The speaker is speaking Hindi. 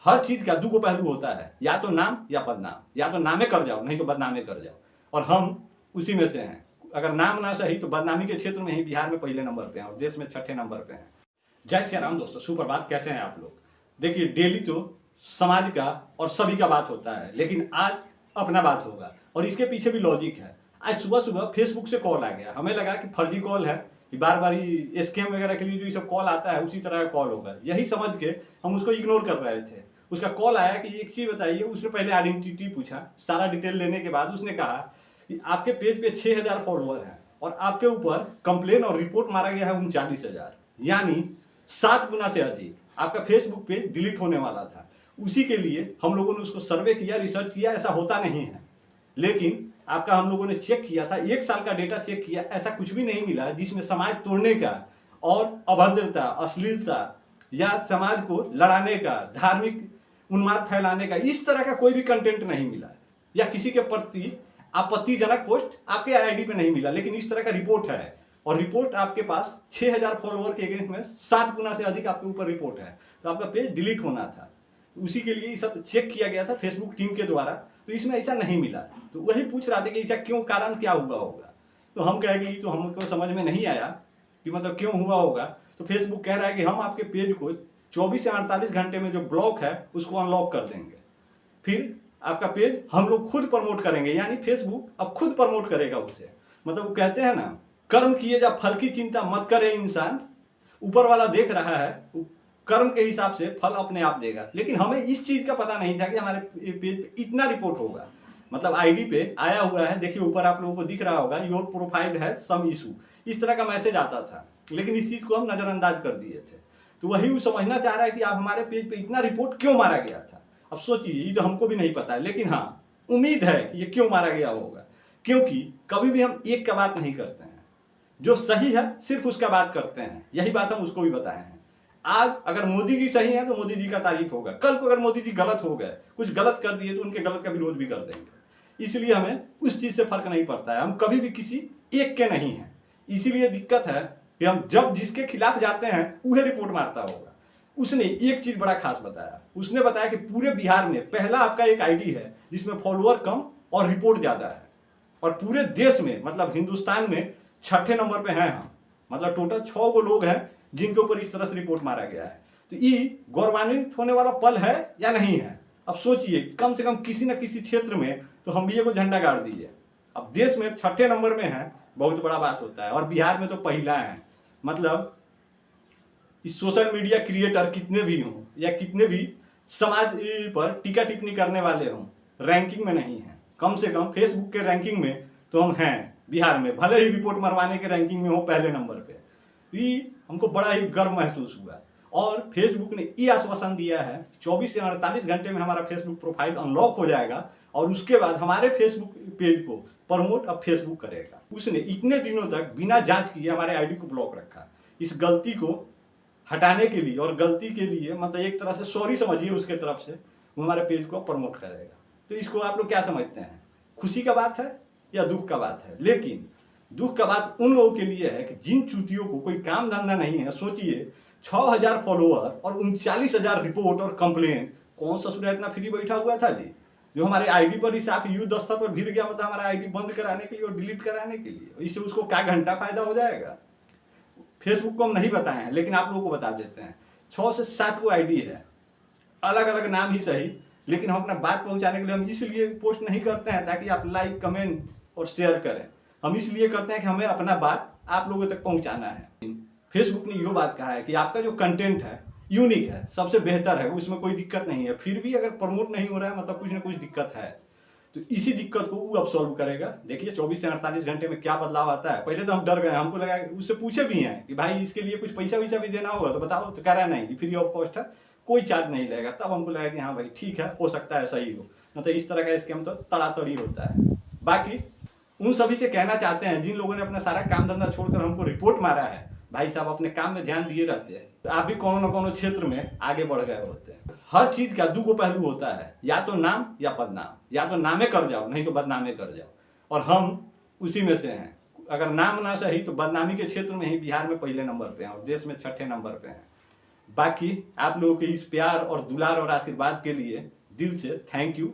हर चीज का दो पहलू होता है, या तो नाम या बदनाम। या तो नामे कर जाओ, नहीं तो बदनामे कर जाओ, और हम उसी में से हैं। अगर नाम ना सही तो बदनामी के क्षेत्र में ही बिहार में पहले नंबर पे हैं और देश में 6ठे नंबर पे हैं। जय श्री राम दोस्तों, सुप्रभात। कैसे हैं आप लोग? देखिए, डेली तो समाज का और सभी का बात होता है, लेकिन आज अपना बात होगा और इसके पीछे भी लॉजिक है। आज सुबह सुबह फेसबुक से कॉल आ गया, हमें लगा कि फर्जी कॉल है, कि बार बार स्कैम वगैरह के लिए जो ये सब कॉल आता है उसी तरह का कॉल होगा, यही समझ के हम उसको इग्नोर कर रहे थे। उसका कॉल आया कि एक चीज बताइए। उसने पहले आइडेंटिटी पूछा, सारा डिटेल लेने के बाद उसने कहा कि आपके पेज पे 6000 फॉलोअर हैं और आपके ऊपर कंप्लेन और रिपोर्ट मारा गया है 39,000, यानी 7 गुना से अधिक। आपका फेसबुक पेज डिलीट होने वाला था। उसी के लिए हम लोगों ने उसको सर्वे किया, रिसर्च किया, ऐसा होता नहीं है। लेकिन आपका हम लोगों ने चेक किया था, 1 साल का डेटा चेक किया, ऐसा कुछ भी नहीं मिला जिसमें समाज तोड़ने का और अभद्रता, अश्लीलता या समाज को लड़ाने का, धार्मिक उन्माद फैलाने का, इस तरह का कोई भी कंटेंट नहीं मिला, या किसी के प्रति आपत्तिजनक पोस्ट आपके आईडी पे नहीं मिला। लेकिन इस तरह का रिपोर्ट है, और रिपोर्ट आपके पास 6000 फॉलोअर के अगेंस्ट में 7 गुना से अधिक आपके ऊपर रिपोर्ट है, तो आपका पेज डिलीट होना था। उसी के लिए सब चेक किया गया था फेसबुक टीम के द्वारा, तो इसमें ऐसा नहीं मिला। तो वही पूछ रहा था कि ऐसा क्यों, कारण क्या हुआ होगा। तो हम कहेंगे ये तो हमको समझ में नहीं आया कि मतलब क्यों हुआ होगा। तो फेसबुक कह रहा है कि हम आपके पेज को 24 से 48 घंटे में जो ब्लॉक है उसको अनलॉक कर देंगे, फिर आपका पेज हम लोग खुद प्रमोट करेंगे, यानी फेसबुक अब खुद प्रमोट करेगा उसे। मतलब वो कहते हैं ना, कर्म किए जा फल की चिंता मत करे इंसान, ऊपर वाला देख रहा है, कर्म के हिसाब से फल अपने आप देगा। लेकिन हमें इस चीज का पता नहीं था कि हमारे पेज पे इतना रिपोर्ट होगा। मतलब आईडी पे आया हुआ है, देखिए ऊपर आप लोगों को दिख रहा होगा, योर प्रोफाइल है सम इशू, इस तरह का मैसेज आता था। लेकिन इस चीज को हम नजरअंदाज कर दिए थे। तो वही वो समझना चाह रहा है कि आप हमारे पेज पे इतना रिपोर्ट क्यों मारा गया था। अब सोचिए, ये तो हमको भी नहीं पता है, लेकिन हाँ उम्मीद है कि ये क्यों मारा गया होगा। क्योंकि कभी भी हम एक का बात नहीं करते हैं, जो सही है सिर्फ उसका बात करते हैं। यही बात हम उसको भी बताए हैं। आज अगर मोदी जी सही है तो मोदी जी का तारीफ होगा, कल को अगर मोदी जी गलत हो गए, कुछ गलत कर दिए, तो उनके गलत का विरोध भी कर देंगे। इसलिए हमें उस चीज से फर्क नहीं पड़ता है, हम कभी भी किसी एक के नहीं हैं। इसीलिए दिक्कत है कि हम जब जिसके खिलाफ जाते हैं वह रिपोर्ट मारता होगा। उसने एक चीज बड़ा खास बताया, उसने बताया कि पूरे बिहार में पहला आपका एक आईडी है जिसमें फॉलोअर कम और रिपोर्ट ज्यादा है, और पूरे देश में मतलब हिंदुस्तान में 6ठे नंबर पे हैं हम। मतलब टोटल 6 गो लोग हैं जिनके ऊपर इस तरह से रिपोर्ट मारा गया है। तो ये गौरवान्वित होने वाला पल है या नहीं है? अब सोचिए, कम से कम किसी न किसी क्षेत्र में तो हम भी को झंडा गाड़ दीजिए। अब देश में 6ठे नंबर में है, बहुत बड़ा बात होता है, और बिहार में तो पहला है। मतलब इस सोशल मीडिया क्रिएटर कितने भी हों या कितने भी समाज पर टीका टिप्पणी करने वाले हों, रैंकिंग में नहीं है। कम से कम फेसबुक के रैंकिंग में तो हम हैं बिहार में, भले ही रिपोर्ट मरवाने के रैंकिंग में हो पहले नंबर पे। ये हमको बड़ा ही गर्व महसूस हुआ। और फेसबुक ने ये आश्वासन दिया है 24 से 48 घंटे में हमारा फेसबुक प्रोफाइल अनलॉक हो जाएगा, और उसके बाद हमारे फेसबुक पेज को प्रमोट अब फेसबुक करेगा। उसने इतने दिनों तक बिना जांच किए हमारे आईडी को ब्लॉक रखा। इस गलती को हटाने के लिए, और गलती के लिए मतलब एक तरह से सॉरी समझिए उसके तरफ से, वो हमारे पेज को प्रमोट करेगा। तो इसको आप लोग क्या समझते हैं, खुशी का बात है या दुख का बात है? लेकिन दुख का बात उन लोगों के लिए है कि जिन चूतियों को कोई काम धंधा नहीं है। सोचिए, 6000 फॉलोअर और 39,000 रिपोर्ट और कंप्लेन, कौन सा सूर्य इतना फ्री बैठा हुआ था जी, जो हमारे आईडी पर इस आप युद्ध स्तर पर भिड़ गया, मतलब हमारा आईडी बंद कराने के लिए और डिलीट कराने के लिए। इससे उसको क्या घंटा फायदा हो जाएगा? फेसबुक को हम नहीं बताए हैं, लेकिन आप लोगों को बता देते हैं। 6 से 7 को आईडी है, अलग अलग नाम ही सही, लेकिन हम अपना बात पहुंचाने के लिए हम इसलिए पोस्ट नहीं करते हैं ताकि आप लाइक, कमेंट और शेयर करें। हम इसलिए करते हैं कि हमें अपना बात आप लोगों तक पहुंचाना है। फेसबुक ने ये बात कहा है कि आपका जो कंटेंट है यूनिक है, सबसे बेहतर है, उसमें कोई दिक्कत नहीं है। फिर भी अगर प्रमोट नहीं हो रहा है, मतलब कुछ ना कुछ दिक्कत है। तो इसी दिक्कत को वो अब सॉल्व करेगा। देखिए 24 से 48 घंटे में क्या बदलाव आता है। पहले तो हम डर गए, हमको लगा, उससे पूछे भी हैं कि भाई इसके लिए कुछ पैसा वैसा भी देना होगा, तो बताओ। तो कह रहा है नहीं, फ्री ऑफ कॉस्ट है, कोई चार्ज नहीं लगेगा। तब हमको लगा कि हाँ भाई ठीक है, हो सकता है सही हो, मतलब इस तरह का स्कैम तो तड़ातड़ी होता है। बाकी उन सभी से कहना चाहते हैं जिन लोगों ने अपना सारा काम धंधा छोड़कर हमको रिपोर्ट मारा है, भाई साहब अपने काम में ध्यान दिए रहते हैं तो आप भी कोनो न कोनो क्षेत्र में आगे बढ़ गए होते हैं। हर चीज का दो पहलू होता है, या तो नाम या बदनाम। या तो नामे कर जाओ, नहीं तो बदनामे कर जाओ, और हम उसी में से हैं। अगर नाम ना सही तो बदनामी के क्षेत्र में ही बिहार में पहले नंबर पे हैं और देश में 6ठे नंबर पे हैं। बाकी आप लोगों के इस प्यार और दुलार और आशीर्वाद के लिए दिल से थैंक यू।